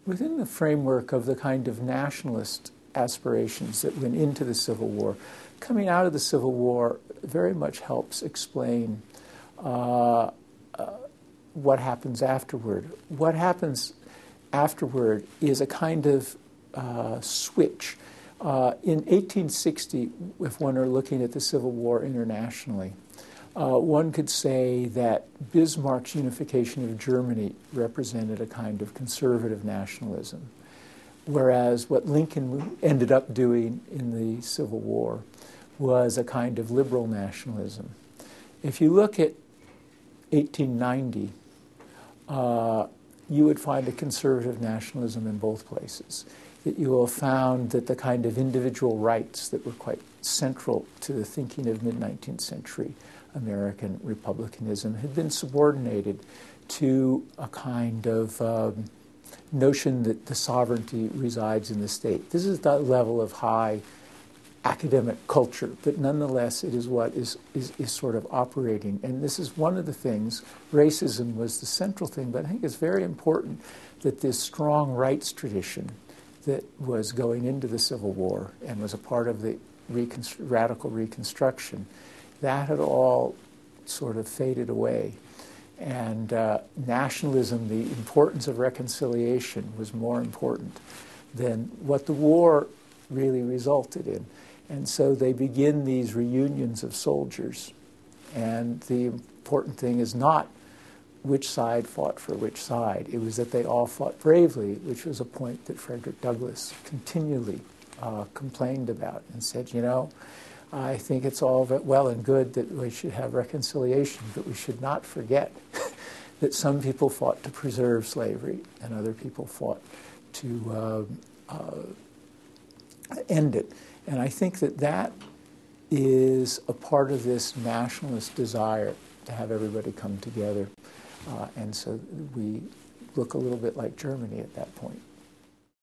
within the framework of the kind of nationalist aspirations that went into the Civil War, coming out of the Civil War very much helps explain what happens afterward. What happens afterward is a kind of switch. In 1860, if one are looking at the Civil War internationally, one could say that Bismarck's unification of Germany represented a kind of conservative nationalism, whereas what Lincoln ended up doing in the Civil War was a kind of liberal nationalism. If you look at 1890, you would find a conservative nationalism in both places. That you will have found that the kind of individual rights that were quite central to the thinking of mid-19th century American republicanism had been subordinated to a kind of notion that the sovereignty resides in the state. This is the level of high academic culture, but nonetheless it is what is sort of operating. And this is one of the things, racism was the central thing, but I think it's very important that this strong rights tradition that was going into the Civil War and was a part of the radical Reconstruction, that had all sort of faded away. And nationalism, the importance of reconciliation, was more important than what the war really resulted in. And so they begin these reunions of soldiers. And the important thing is not which side fought for which side. It was that they all fought bravely, which was a point that Frederick Douglass continually complained about and said, you know, I think it's all well and good that we should have reconciliation, but we should not forget that some people fought to preserve slavery and other people fought to end it. And I think that that is a part of this nationalist desire to have everybody come together. And so we look a little bit like Germany at that point.